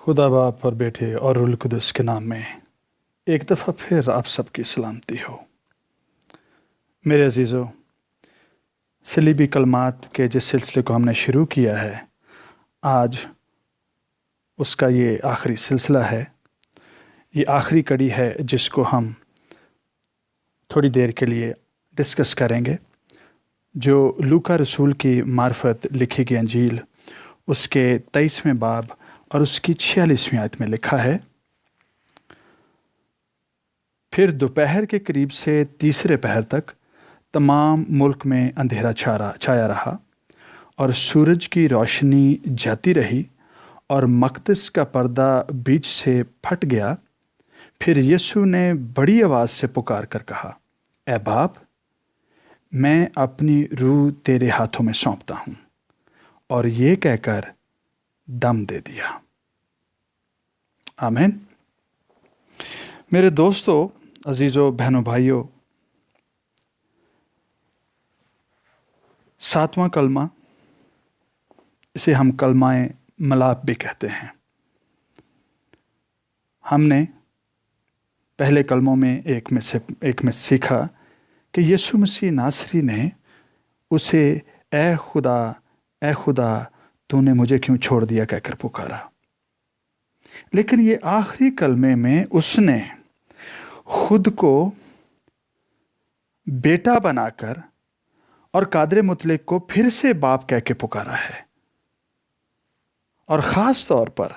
خدا باپ اور بیٹے اور روح القدس کے نام میں ایک دفعہ پھر آپ سب کی سلامتی ہو۔ میرے عزیزو، صلیبی کلمات کے جس سلسلے کو ہم نے شروع کیا ہے، آج اس کا یہ آخری سلسلہ ہے، یہ آخری کڑی ہے جس کو ہم تھوڑی دیر کے لیے ڈسکس کریں گے، جو لوکا رسول کی معرفت لکھی گئی انجیل اس کے 23ویں باب اور اس کی 46ویں آیت میں لکھا ہے۔ پھر دوپہر کے قریب سے تیسرے پہر تک تمام ملک میں اندھیرا چھایا رہا اور سورج کی روشنی جاتی رہی اور مقدس کا پردہ بیچ سے پھٹ گیا۔ پھر یسوع نے بڑی آواز سے پکار کر کہا، اے باپ، میں اپنی روح تیرے ہاتھوں میں سونپتا ہوں، اور یہ کہہ کر دم دے دیا۔ آمین۔ میرے دوستو، عزیزو، بہنوں، بھائیو، 7واں کلمہ، اسے ہم کلمہ ملاپ بھی کہتے ہیں۔ ہم نے پہلے کلموں میں ایک میں سیکھا کہ یسوع مسیح ناصری نے اسے اے خدا تو نے مجھے کیوں چھوڑ دیا کہہ کر پکارا، لیکن یہ آخری کلمے میں اس نے خود کو بیٹا بنا کر اور قادر مطلق کو پھر سے باپ کہہ کے پکارا ہے، اور خاص طور پر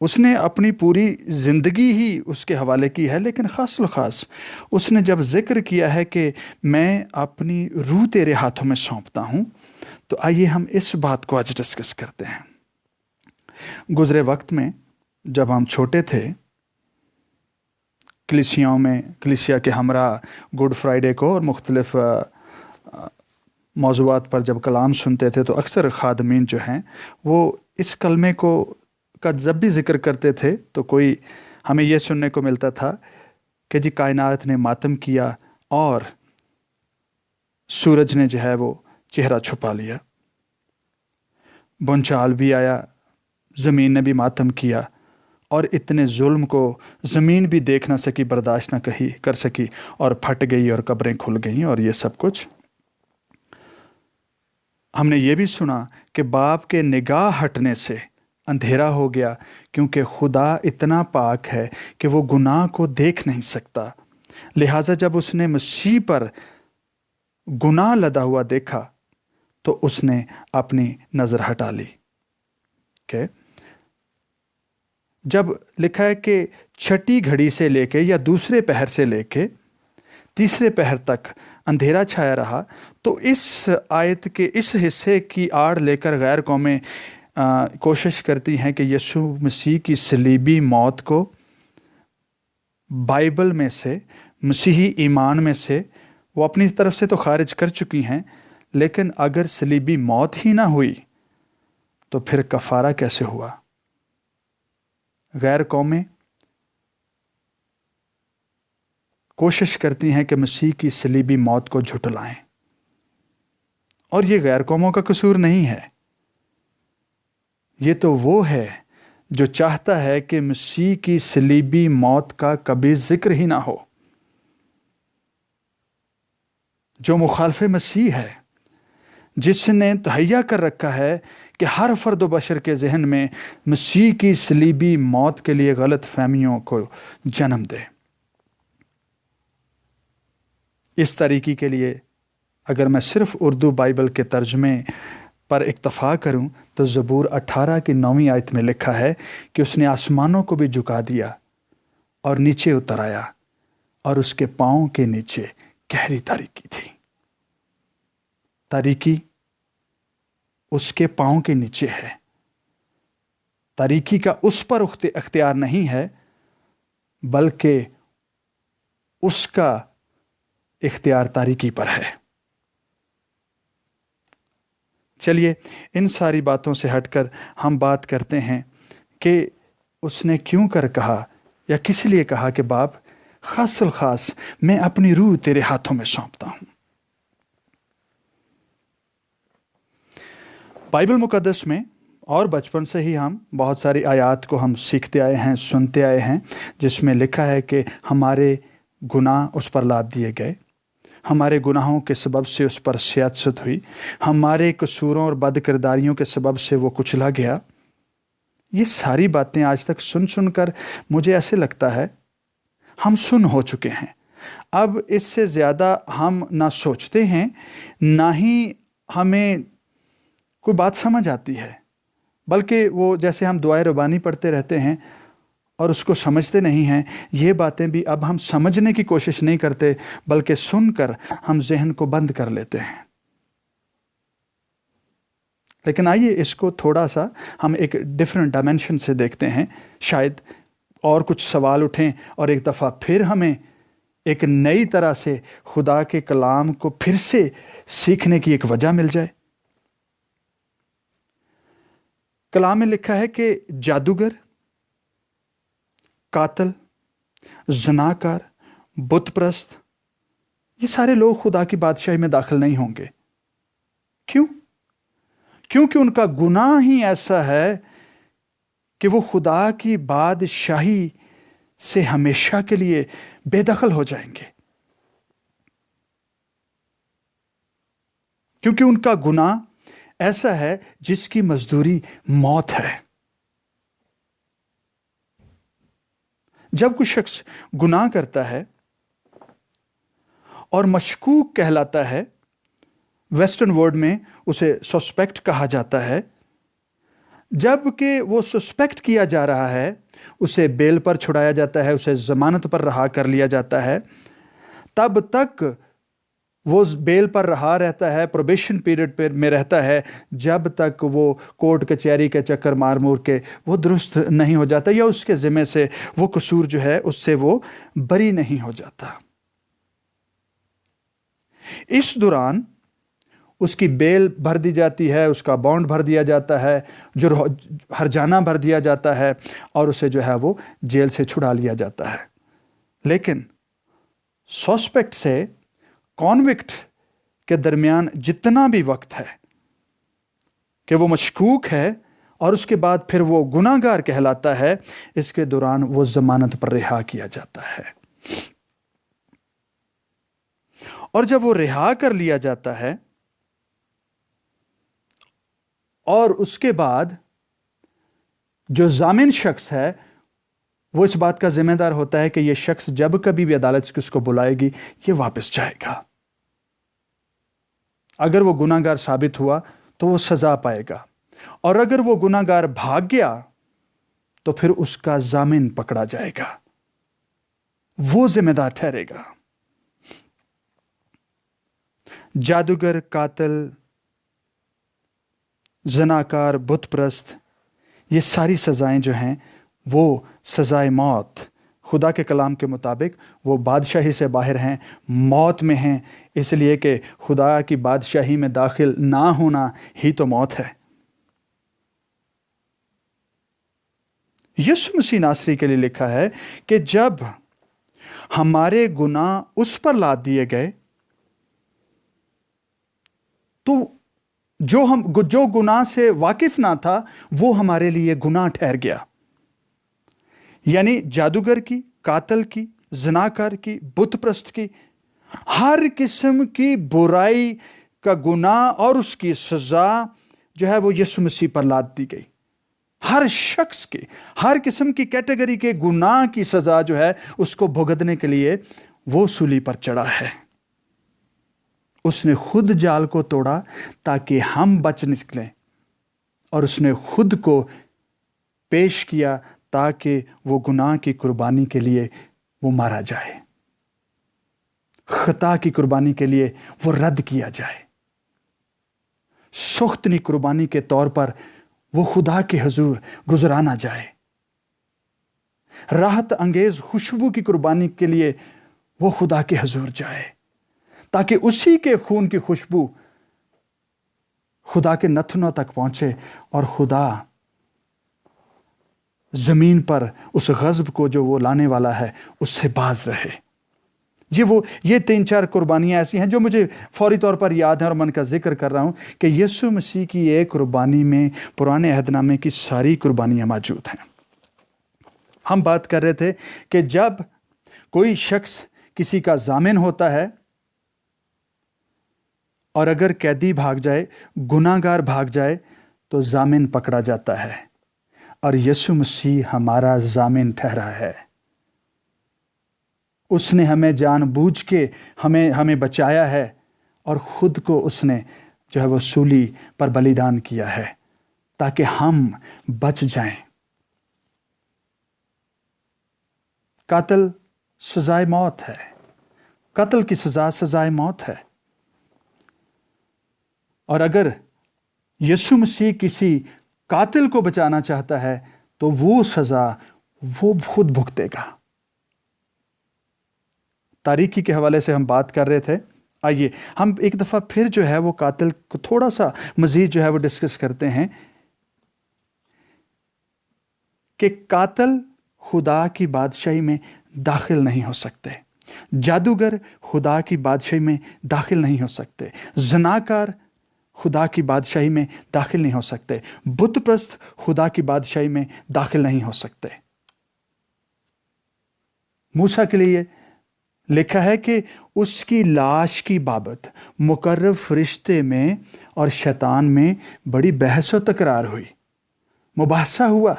اس نے اپنی پوری زندگی ہی اس کے حوالے کی ہے، لیکن خاص الخاص اس نے جب ذکر کیا ہے کہ میں اپنی روح تیرے ہاتھوں میں سونپتا ہوں، تو آئیے ہم اس بات کو آج ڈسکس کرتے ہیں۔ گزرے وقت میں جب ہم چھوٹے تھے، کلیسیا کے ہمراہ گڈ فرائیڈے کو اور مختلف موضوعات پر جب کلام سنتے تھے، تو اکثر خادمین جو ہیں وہ اس کلمے کا جب بھی ذکر کرتے تھے تو کوئی ہمیں یہ سننے کو ملتا تھا کہ جی کائنات نے ماتم کیا اور سورج نے جو ہے وہ چہرہ چھپا لیا، بھونچال بھی آیا، زمین نے بھی ماتم کیا، اور اتنے ظلم کو زمین بھی دیکھ نہ سکی، برداشت نہ کر سکی، اور پھٹ گئی اور قبریں کھل گئیں، اور یہ سب کچھ۔ ہم نے یہ بھی سنا کہ باپ کے نگاہ ہٹنے سے اندھیرا ہو گیا، کیونکہ خدا اتنا پاک ہے کہ وہ گناہ کو دیکھ نہیں سکتا، لہٰذا جب اس نے مسیح پر گناہ لدا ہوا دیکھا تو اس نے اپنی نظر ہٹا لی۔ جب لکھا ہے کہ چھٹی گھڑی سے لے کے یا دوسرے پہر سے لے کے تیسرے پہر تک اندھیرا چھایا رہا، تو اس آیت کے اس حصے کی آڑ لے کر غیر قومیں کوشش کرتی ہیں کہ یسوع مسیح کی صلیبی موت کو بائبل میں سے، مسیحی ایمان میں سے وہ اپنی طرف سے تو خارج کر چکی ہیں، لیکن اگر صلیبی موت ہی نہ ہوئی تو پھر کفارہ کیسے ہوا؟ غیر قومیں کوشش کرتی ہیں کہ مسیح کی صلیبی موت کو جھٹلائیں، اور یہ غیر قوموں کا قصور نہیں ہے، یہ تو وہ ہے جو چاہتا ہے کہ مسیح کی صلیبی موت کا کبھی ذکر ہی نہ ہو، جو مخالف مسیح ہے، جس نے تہیا کر رکھا ہے کہ ہر فرد و بشر کے ذہن میں مسیح کی صلیبی موت کے لیے غلط فہمیوں کو جنم دے۔ اس طریقے کے لیے اگر میں صرف اردو بائبل کے ترجمے پر اکتفا کروں تو زبور 18 کی 9ویں آیت میں لکھا ہے کہ اس نے آسمانوں کو بھی جھکا دیا اور نیچے اتر آیا، اور اس کے پاؤں کے نیچے گہری تاریکی تھی۔ تاریکی اس کے پاؤں کے نیچے ہے، تاریکی کا اس پر اختیار نہیں ہے، بلکہ اس کا اختیار تاریکی پر ہے۔ چلیے ان ساری باتوں سے ہٹ کر ہم بات کرتے ہیں کہ اس نے کیوں کر کہا یا کس لیے کہا کہ باپ، خاص الخاص میں اپنی روح تیرے ہاتھوں میں سونپتا ہوں۔ بائبل مقدس میں اور بچپن سے ہی ہم بہت ساری آیات کو ہم سیکھتے آئے ہیں، سنتے آئے ہیں، جس میں لکھا ہے کہ ہمارے گناہ اس پر لاد دیے گئے، ہمارے گناہوں کے سبب سے اس پر سیاست ہوئی، ہمارے قصوروں اور بد کرداریوں کے سبب سے وہ کچلا گیا۔ یہ ساری باتیں آج تک سن سن کر مجھے ایسے لگتا ہے ہم سن ہو چکے ہیں۔ اب اس سے زیادہ ہم نہ سوچتے ہیں، نہ ہی ہمیں کوئی بات سمجھ آتی ہے، بلکہ وہ جیسے ہم دعائے ربانی پڑھتے رہتے ہیں اور اس کو سمجھتے نہیں ہیں۔ یہ باتیں بھی اب ہم سمجھنے کی کوشش نہیں کرتے، بلکہ سن کر ہم ذہن کو بند کر لیتے ہیں۔ لیکن آئیے اس کو تھوڑا سا ہم ایک ڈیفرنٹ ڈائمینشن سے دیکھتے ہیں، شاید اور کچھ سوال اٹھیں اور ایک دفعہ پھر ہمیں ایک نئی طرح سے خدا کے کلام کو پھر سے سیکھنے کی ایک وجہ مل جائے۔ کلام میں لکھا ہے کہ جادوگر، قاتل، زناکار، بت پرست، یہ سارے لوگ خدا کی بادشاہی میں داخل نہیں ہوں گے۔ کیوں؟ کیونکہ ان کا گناہ ہی ایسا ہے کہ وہ خدا کی بادشاہی سے ہمیشہ کے لیے بے دخل ہو جائیں گے، کیونکہ ان کا گناہ ایسا ہے جس کی مزدوری موت ہے۔ جب کوئی شخص گناہ کرتا ہے اور مشکوک کہلاتا ہے، ویسٹرن ورڈ میں اسے سسپیکٹ کہا جاتا ہے، جب کہ وہ سسپیکٹ کیا جا رہا ہے، اسے بیل پر چھڑایا جاتا ہے، اسے ضمانت پر رہا کر لیا جاتا ہے، تب تک وہ بیل پر رہا رہتا ہے، پروبیشن پیریڈ میں رہتا ہے، جب تک وہ کورٹ کچہری کے چکر مار مور کے وہ درست نہیں ہو جاتا، یا اس کے ذمے سے وہ قصور جو ہے اس سے وہ بری نہیں ہو جاتا۔ اس دوران اس کی بیل بھر دی جاتی ہے، اس کا بانڈ بھر دیا جاتا ہے، ہرجانہ بھر دیا جاتا ہے، اور اسے جو ہے وہ جیل سے چھڑا لیا جاتا ہے۔ لیکن سسپیکٹ سے کانوکٹ کے درمیان جتنا بھی وقت ہے کہ وہ مشکوک ہے اور اس کے بعد پھر وہ گناہ گار کہلاتا ہے، اس کے دوران وہ ضمانت پر رہا کیا جاتا ہے۔ اور جب وہ رہا کر لیا جاتا ہے اور اس کے بعد جو ضامن شخص ہے وہ اس بات کا ذمہ دار ہوتا ہے کہ یہ شخص جب کبھی بھی عدالت اس کو بلائے گی یہ واپس جائے گا۔ اگر وہ گناہ گار ثابت ہوا تو وہ سزا پائے گا، اور اگر وہ گناہ گار بھاگ گیا تو پھر اس کا ضامن پکڑا جائے گا، وہ ذمہ دار ٹھہرے گا۔ جادوگر، قاتل، زناکار، بت پرست، یہ ساری سزائیں جو ہیں وہ سزائے موت خدا کے کلام کے مطابق وہ بادشاہی سے باہر ہیں، موت میں ہیں، اس لیے کہ خدا کی بادشاہی میں داخل نہ ہونا ہی تو موت ہے۔ یسوع مسیح ناصری کے لیے لکھا ہے کہ جب ہمارے گناہ اس پر لاد دیے گئے تو جو گناہ سے واقف نہ تھا وہ ہمارے لیے گناہ ٹھہر گیا۔ یعنی جادوگر کی، قاتل کی، زناکار کی، بت پرست کی، ہر قسم کی برائی کا گناہ اور اس کی سزا جو ہے وہ یسوع مسیح پر لاد دی گئی۔ ہر شخص کے، ہر قسم کی کیٹیگری کے گناہ کی سزا جو ہے اس کو بھگتنے کے لیے وہ سولی پر چڑھا ہے۔ اس نے خود جال کو توڑا تاکہ ہم بچ نکلیں، اور اس نے خود کو پیش کیا تاکہ وہ گناہ کی قربانی کے لیے وہ مارا جائے، خطا کی قربانی کے لیے وہ رد کیا جائے، سختنی قربانی کے طور پر وہ خدا کے حضور گزرانا جائے، راحت انگیز خوشبو کی قربانی کے لیے وہ خدا کے حضور جائے، تاکہ اسی کے خون کی خوشبو خدا کے نتنوں تک پہنچے اور خدا زمین پر اس غضب کو جو وہ لانے والا ہے اس سے باز رہے۔ یہ 3-4 قربانیاں ایسی ہیں جو مجھے فوری طور پر یاد ہیں اور من کا ذکر کر رہا ہوں کہ یسوع مسیح کی ایک قربانی میں پرانے عہد نامے کی ساری قربانیاں موجود ہیں۔ ہم بات کر رہے تھے کہ جب کوئی شخص کسی کا ضامن ہوتا ہے اور اگر قیدی بھاگ جائے، گناہ گار بھاگ جائے، تو ضامن پکڑا جاتا ہے، اور یسوع مسیح ہمارا ضامن ٹھہرا ہے۔ اس نے ہمیں جان بوجھ کے ہمیں بچایا ہے، اور خود کو اس نے جو ہے وہ سولی پر بلیدان کیا ہے تاکہ ہم بچ جائیں۔ قاتل سزائے موت ہے، قتل کی سزا سزائے موت ہے، اور اگر یسوع مسیح کسی قاتل کو بچانا چاہتا ہے تو وہ سزا وہ خود بھگتے گا۔ تاریخی کے حوالے سے ہم بات کر رہے تھے، آئیے ہم ایک دفعہ پھر جو ہے وہ قاتل کو تھوڑا سا مزید جو ہے وہ ڈسکس کرتے ہیں کہ قاتل خدا کی بادشاہی میں داخل نہیں ہو سکتے، جادوگر خدا کی بادشاہی میں داخل نہیں ہو سکتے، زناکار خدا کی بادشاہی میں داخل نہیں ہو سکتے، بت پرست خدا کی بادشاہی میں داخل نہیں ہو سکتے۔ موسیٰ کے لیے لکھا ہے کہ اس کی لاش کی بابت مقرب فرشتے میں اور شیطان میں بڑی بحث و تکرار ہوئی، مباحثہ ہوا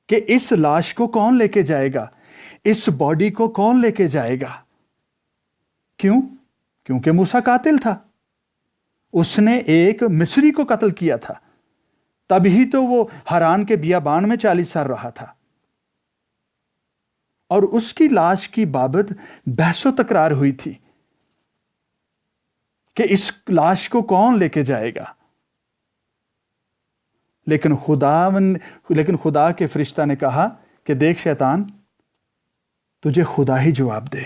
کہ اس لاش کو کون لے کے جائے گا، اس باڈی کو کون لے کے جائے گا۔ کیونکہ موسیٰ قاتل تھا، اس نے ایک مصری کو قتل کیا تھا، تبھی تو وہ حران کے بیابان میں 40 سال رہا تھا، اور اس کی لاش کی بابت بحث و تکرار ہوئی تھی کہ اس لاش کو کون لے کے جائے گا۔ لیکن خدا کے فرشتہ نے کہا کہ دیکھ شیطان، تجھے خدا ہی جواب دے،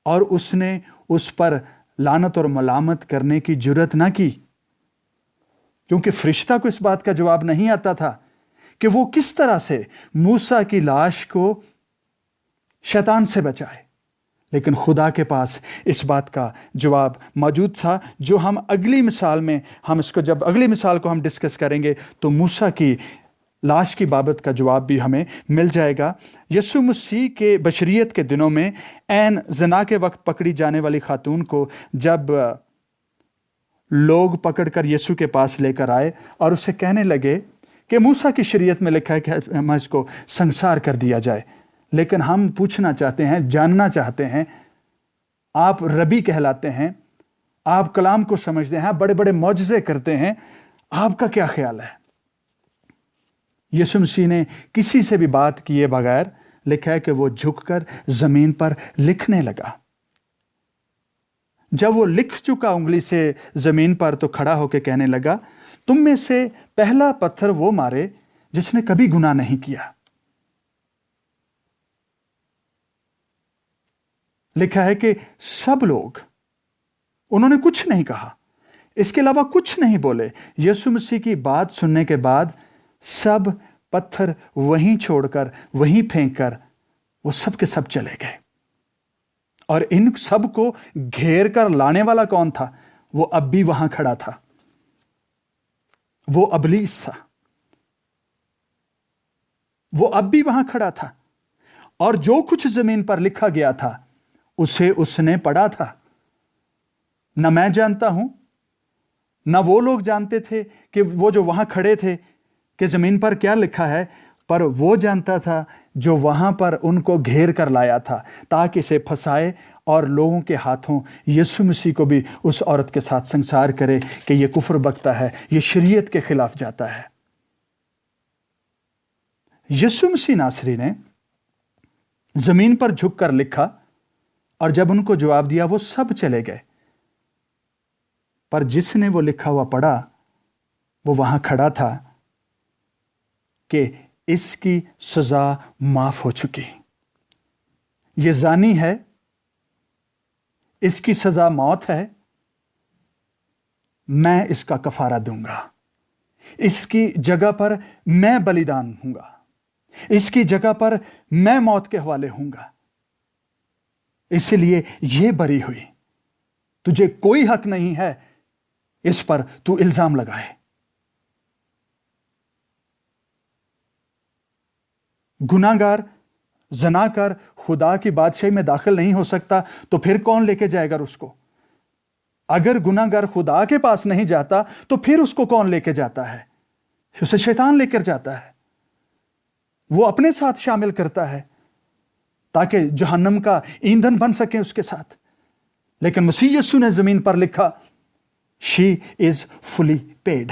اور اس نے اس پر لعنت اور ملامت کرنے کی جرات نہ کی، کیونکہ فرشتہ کو اس بات کا جواب نہیں آتا تھا کہ وہ کس طرح سے موسیٰ کی لاش کو شیطان سے بچائے، لیکن خدا کے پاس اس بات کا جواب موجود تھا، جو ہم اگلی مثال میں جب اگلی مثال کو ہم ڈسکس کریں گے تو موسیٰ کی لاش کی بابت کا جواب بھی ہمیں مل جائے گا۔ یسوع مسیح کے بشریت کے دنوں میں عین زنا کے وقت پکڑی جانے والی خاتون کو جب لوگ پکڑ کر یسوع کے پاس لے کر آئے اور اسے کہنے لگے کہ موسیٰ کی شریعت میں لکھا ہے کہ ہم اس کو سنسار کر دیا جائے، لیکن ہم پوچھنا چاہتے ہیں، جاننا چاہتے ہیں، آپ ربی کہلاتے ہیں، آپ کلام کو سمجھتے ہیں، بڑے بڑے معجزے کرتے ہیں، آپ کا کیا خیال ہے؟ یسوع مسیح نے کسی سے بھی بات کیے بغیر لکھا ہے کہ وہ جھک کر زمین پر لکھنے لگا۔ جب وہ لکھ چکا انگلی سے زمین پر تو کھڑا ہو کے کہنے لگا، تم میں سے پہلا پتھر وہ مارے جس نے کبھی گناہ نہیں کیا۔ لکھا ہے کہ سب لوگ، انہوں نے کچھ نہیں کہا، اس کے علاوہ کچھ نہیں بولے۔ یسوع مسیح کی بات سننے کے بعد سب پتھر وہیں چھوڑ کر، وہیں پھینک کر وہ سب کے سب چلے گئے۔ اور ان سب کو گھیر کر لانے والا کون تھا؟ وہ اب بھی وہاں کھڑا تھا، وہ ابلیس تھا، وہ اب بھی وہاں کھڑا تھا، اور جو کچھ زمین پر لکھا گیا تھا اسے اس نے پڑھا تھا۔ نہ میں جانتا ہوں، نہ وہ لوگ جانتے تھے کہ وہ جو وہاں کھڑے تھے کہ زمین پر کیا لکھا ہے، پر وہ جانتا تھا جو وہاں پر ان کو گھیر کر لایا تھا تاکہ اسے پھنسائے اور لوگوں کے ہاتھوں یسوع مسیح کو بھی اس عورت کے ساتھ سنسار کرے کہ یہ کفر بکتا ہے، یہ شریعت کے خلاف جاتا ہے۔ یسوع مسیح ناصری نے زمین پر جھک کر لکھا، اور جب ان کو جواب دیا وہ سب چلے گئے، پر جس نے وہ لکھا ہوا پڑھا وہ وہاں کھڑا تھا کہ اس کی سزا معاف ہو چکی، یہ زانی ہے، اس کی سزا موت ہے، میں اس کا کفارہ دوں گا، اس کی جگہ پر میں بلیدان ہوں گا، اس کی جگہ پر میں موت کے حوالے ہوں گا۔ اسی لیے یہ بری ہوئی. تجھے کوئی حق نہیں ہے اس پر تو الزام لگائے. گناہگار زناکار خدا کی بادشاہی میں داخل نہیں ہو سکتا تو پھر کون لے کے جائے گا اس کو؟ اگر گناہگار خدا کے پاس نہیں جاتا تو پھر اس کو کون لے کے جاتا ہے؟ اسے شیطان لے کر جاتا ہے. وہ اپنے ساتھ شامل کرتا ہے تاکہ جہنم کا ایندھن بن سکے اس کے ساتھ. لیکن مسیح یسوع نے زمین پر لکھا شی از فلی پیڈ.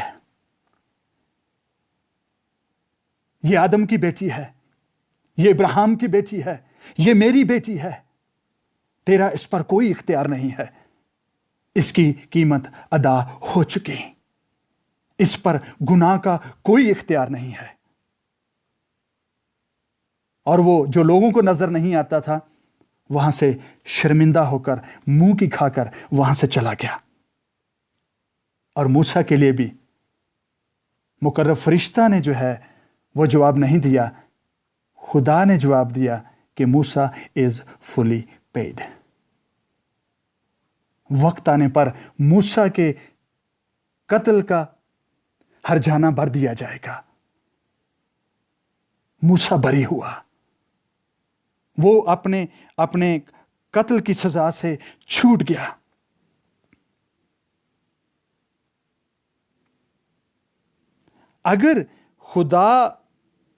یہ آدم کی بیٹی ہے، یہ ابراہیم کی بیٹی ہے، یہ میری بیٹی ہے. تیرا اس پر کوئی اختیار نہیں ہے. اس کی قیمت ادا ہو چکی. اس پر گناہ کا کوئی اختیار نہیں ہے. اور وہ جو لوگوں کو نظر نہیں آتا تھا وہاں سے شرمندہ ہو کر منہ کی کھا کر وہاں سے چلا گیا. اور موسیٰ کے لیے بھی مقرب فرشتہ نے جو ہے وہ جواب نہیں دیا. خدا نے جواب دیا کہ موسیٰ از فلی پیڈ. وقت آنے پر موسیٰ کے قتل کا ہرجانہ بھر دیا جائے گا. موسیٰ بری ہوا. وہ اپنے قتل کی سزا سے چھوٹ گیا. اگر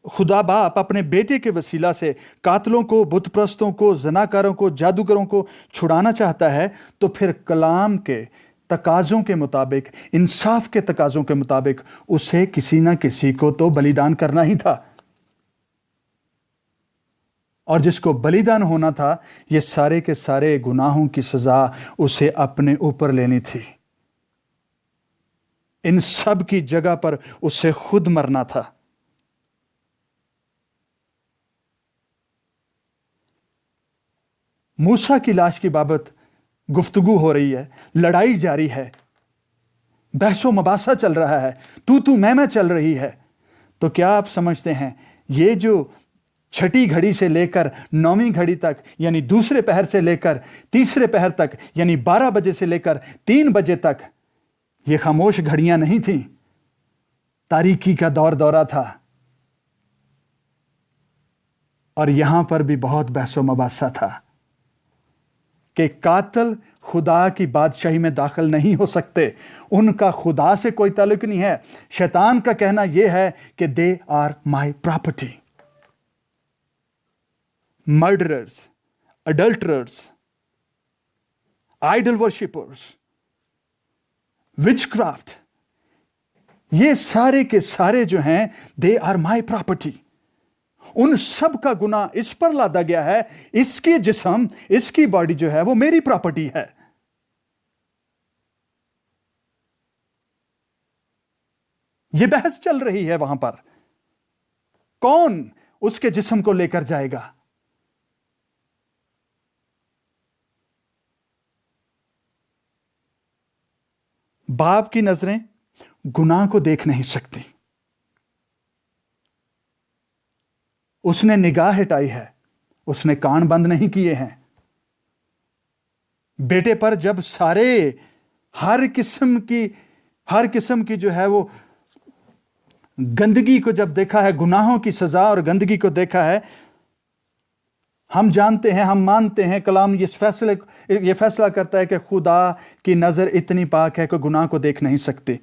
خدا باپ اپنے بیٹے کے وسیلہ سے قاتلوں کو، بت پرستوں کو، زناکاروں کو، جادوگروں کو چھڑانا چاہتا ہے تو پھر کلام کے تقاضوں کے مطابق، انصاف کے تقاضوں کے مطابق اسے کسی نہ کسی کو تو بلیدان کرنا ہی تھا. اور جس کو بلیدان ہونا تھا یہ سارے کے سارے گناہوں کی سزا اسے اپنے اوپر لینی تھی. ان سب کی جگہ پر اسے خود مرنا تھا. موسیٰ کی لاش کی بابت گفتگو ہو رہی ہے، لڑائی جاری ہے، بحث و مباحثہ چل رہا ہے، تو میں چل رہی ہے. تو کیا آپ سمجھتے ہیں یہ جو چھٹی گھڑی سے لے کر 9ویں گھڑی تک، یعنی دوسرے پہر سے لے کر تیسرے پہر تک، یعنی 12 بجے سے لے کر 3 بجے تک، یہ خاموش گھڑیاں نہیں تھیں، تاریکی کا دورہ تھا. اور یہاں پر بھی بہت بحث و مباحثہ تھا کہ قاتل خدا کی بادشاہی میں داخل نہیں ہو سکتے. ان کا خدا سے کوئی تعلق نہیں ہے. شیطان کا کہنا یہ ہے کہ they are my property. Murderers, adulterers, idol worshippers, witchcraft, یہ سارے کے سارے جو ہیں دے آر مائی پراپرٹی. ان سب کا گناہ اس پر لادا گیا ہے. اس کی جسم، اس کی باڈی جو ہے وہ میری پراپرٹی ہے. یہ بحث چل رہی ہے وہاں پر. کون اس کے جسم کو لے کر جائے گا؟ باپ کی نظریں گناہ کو دیکھ نہیں سکتی. اس نے نگاہ ہٹائی ہے، اس نے کان بند نہیں کیے ہیں. بیٹے پر جب سارے ہر قسم کی جو ہے وہ گندگی کو جب دیکھا ہے، گناہوں کی سزا اور گندگی کو دیکھا ہے، ہم جانتے ہیں، ہم مانتے ہیں، کلام یہ فیصلہ کرتا ہے کہ خدا کی نظر اتنی پاک ہے کہ گناہ کو دیکھ نہیں سکتی.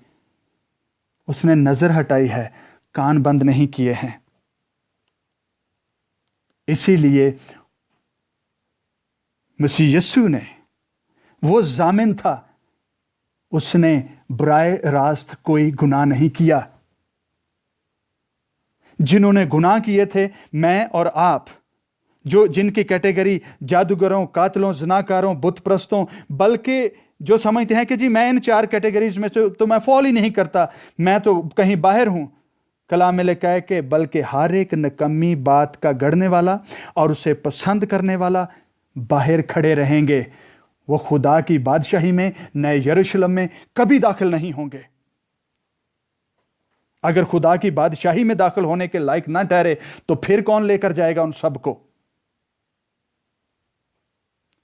اس نے نظر ہٹائی ہے، کان بند نہیں کیے ہیں. اسی لیے مسیح یسوع نے، وہ ضامن تھا، اس نے برائے راست کوئی گناہ نہیں کیا. جنہوں نے گناہ کیے تھے، میں اور آپ، جن کی کیٹیگری جادوگروں، قاتلوں، زناکاروں، بت پرستوں، بلکہ جو سمجھتے ہیں کہ جی میں ان 4 کیٹیگریز میں تو میں فال ہی نہیں کرتا، میں تو کہیں باہر ہوں. کلام میں لکھا ہے کہ بلکہ ہر ایک نکمی بات کا گڑنے والا اور اسے پسند کرنے والا باہر کھڑے رہیں گے. وہ خدا کی بادشاہی میں، نئے یروشلم میں کبھی داخل نہیں ہوں گے. اگر خدا کی بادشاہی میں داخل ہونے کے لائق نہ ٹھہرے تو پھر کون لے کر جائے گا ان سب کو؟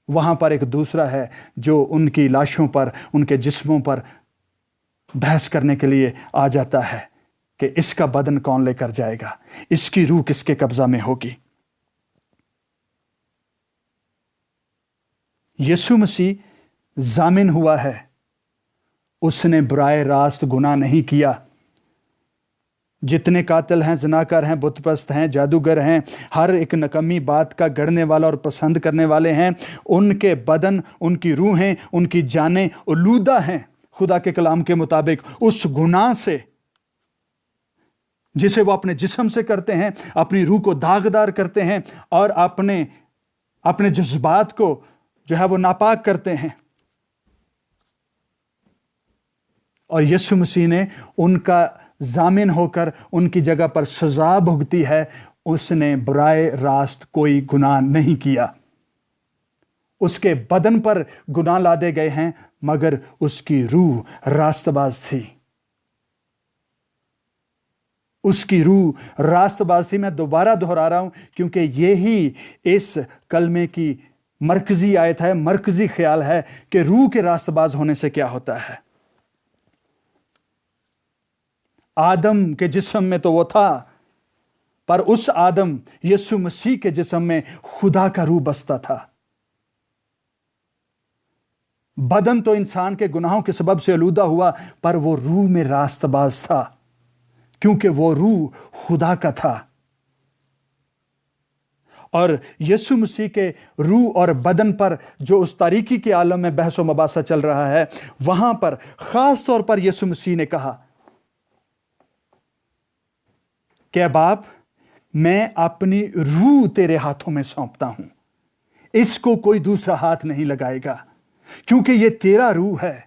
وہاں پر ایک دوسرا ہے جو ان کی لاشوں پر، ان کے جسموں پر بحث کرنے کے لیے آ جاتا ہے کہ اس کا بدن کون لے کر جائے گا، اس کی روح کس کے قبضہ میں ہوگی۔ یسوع مسیح ضامن ہوا ہے، اس نے براہ راست گناہ نہیں کیا۔ جتنے قاتل ہیں، زناکار ہیں، بت پرست ہیں، جادوگر ہیں، ہر ایک نکمی بات کا گڑھنے والا اور پسند کرنے والے ہیں، ان کے بدن، ان کی روحیں، ان کی جانیں آلودہ ہیں خدا کے کلام کے مطابق اس گناہ سے جسے وہ اپنے جسم سے کرتے ہیں، اپنی روح کو داغدار کرتے ہیں اور اپنے جذبات کو جو ہے وہ ناپاک کرتے ہیں۔ اور یسوع مسیح نے ان کا ضامن ہو کر ان کی جگہ پر سزا بھگتی ہے۔ اس نے براہ راست کوئی گناہ نہیں کیا۔ اس کے بدن پر گناہ لادے گئے ہیں، مگر اس کی روح راست باز تھی۔ اس کی روح راست باز تھی۔ میں دوبارہ دہرا رہا ہوں کیونکہ یہی اس کلمے کی مرکزی آیت ہے، مرکزی خیال ہے کہ روح کے راست باز ہونے سے کیا ہوتا ہے۔ آدم کے جسم میں تو وہ تھا، پر اس آدم یسوع مسیح کے جسم میں خدا کا روح بستا تھا۔ بدن تو انسان کے گناہوں کے سبب سے آلودہ ہوا، پر وہ روح میں راست باز تھا کیونکہ وہ روح خدا کا تھا۔ اور یسوع مسیح کے روح اور بدن پر جو اس تاریکی کے عالم میں بحث و مباحثہ چل رہا ہے، وہاں پر خاص طور پر یسوع مسیح نے کہا کہ اے باپ، میں اپنی روح تیرے ہاتھوں میں سونپتا ہوں، اس کو کوئی دوسرا ہاتھ نہیں لگائے گا کیونکہ یہ تیرا روح ہے۔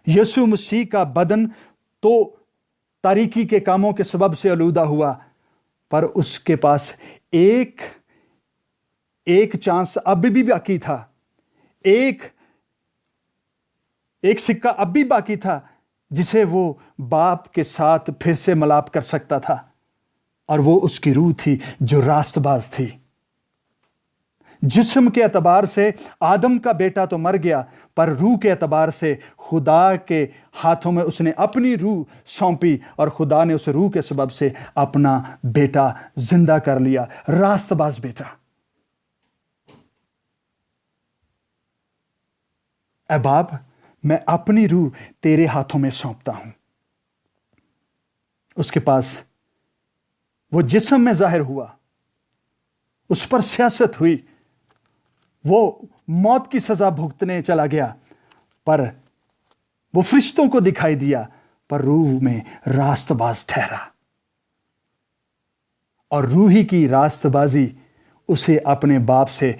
یسوع مسیح کا بدن تو تاریکی کے کاموں کے سبب سے آلودہ ہوا، پر اس کے پاس ایک چانس اب بھی باقی تھا، ایک سکہ اب بھی باقی تھا جسے وہ باپ کے ساتھ پھر سے ملاپ کر سکتا تھا، اور وہ اس کی روح تھی جو راست باز تھی۔ جسم کے اعتبار سے آدم کا بیٹا تو مر گیا، پر روح کے اعتبار سے خدا کے ہاتھوں میں اس نے اپنی روح سونپی، اور خدا نے اس روح کے سبب سے اپنا بیٹا زندہ کر لیا، راست باز بیٹا۔ اے باپ، میں اپنی روح تیرے ہاتھوں میں سونپتا ہوں۔ اس کے پاس وہ جسم میں ظاہر ہوا، اس پر سیاست ہوئی، وہ موت کی سزا بھگتنے چلا گیا، پر وہ فرشتوں کو دکھائی دیا، پر روح میں راست باز ٹھہرا، اور روحی کی راست بازی اسے اپنے باپ سے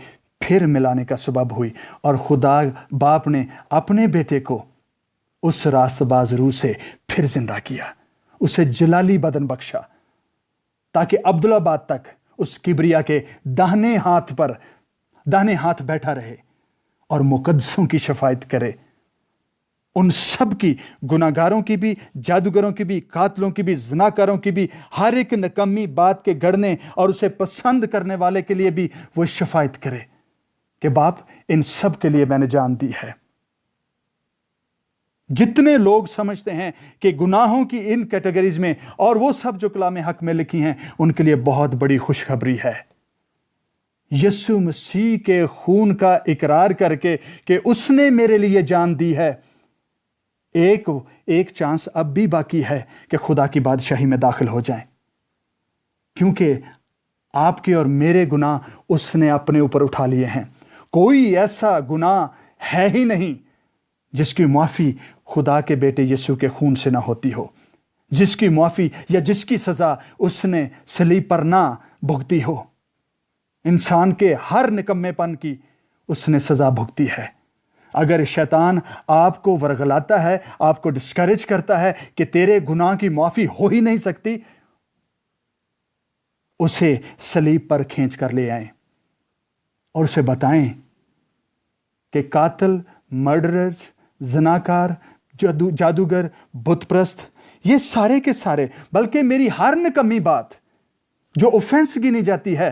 پھر ملانے کا سبب ہوئی، اور خدا باپ نے اپنے بیٹے کو اس راست باز روح سے پھر زندہ کیا، اسے جلالی بدن بخشا، تاکہ عبدالآباد تک اس کبریا کے داہنے ہاتھ بیٹھا رہے اور مقدسوں کی شفاعت کرے، ان سب کی، گناہگاروں کی بھی، جادوگروں کی بھی، قاتلوں کی بھی، زناکاروں کی بھی، ہر ایک نکمی بات کے گڑھنے اور اسے پسند کرنے والے کے لیے بھی وہ شفاعت کرے کہ باپ، ان سب کے لیے میں نے جان دی ہے۔ جتنے لوگ سمجھتے ہیں کہ گناہوں کی ان کیٹیگریز میں اور وہ سب جو کلام حق میں لکھی ہیں، ان کے لیے بہت بڑی خوشخبری ہے۔ یسوع مسیح کے خون کا اقرار کر کے کہ اس نے میرے لیے جان دی ہے، ایک چانس اب بھی باقی ہے کہ خدا کی بادشاہی میں داخل ہو جائیں، کیونکہ آپ کے اور میرے گناہ اس نے اپنے اوپر اٹھا لیے ہیں۔ کوئی ایسا گناہ ہے ہی نہیں جس کی معافی خدا کے بیٹے یسوع کے خون سے نہ ہوتی ہو، جس کی معافی یا جس کی سزا اس نے صلیب پر نہ بھگتی ہو۔ انسان کے ہر نکمے پن کی اس نے سزا بھگتی ہے۔ اگر شیطان آپ کو ورغلاتا ہے، آپ کو ڈسکریج کرتا ہے کہ تیرے گناہ کی معافی ہو ہی نہیں سکتی، اسے صلیب پر کھینچ کر لے آئیں اور اسے بتائیں کہ قاتل، مرڈررز، زناکار، جادوگر، بت پرست، یہ سارے کے سارے، بلکہ میری ہر نکمی بات جو اوفینس گنی جاتی ہے،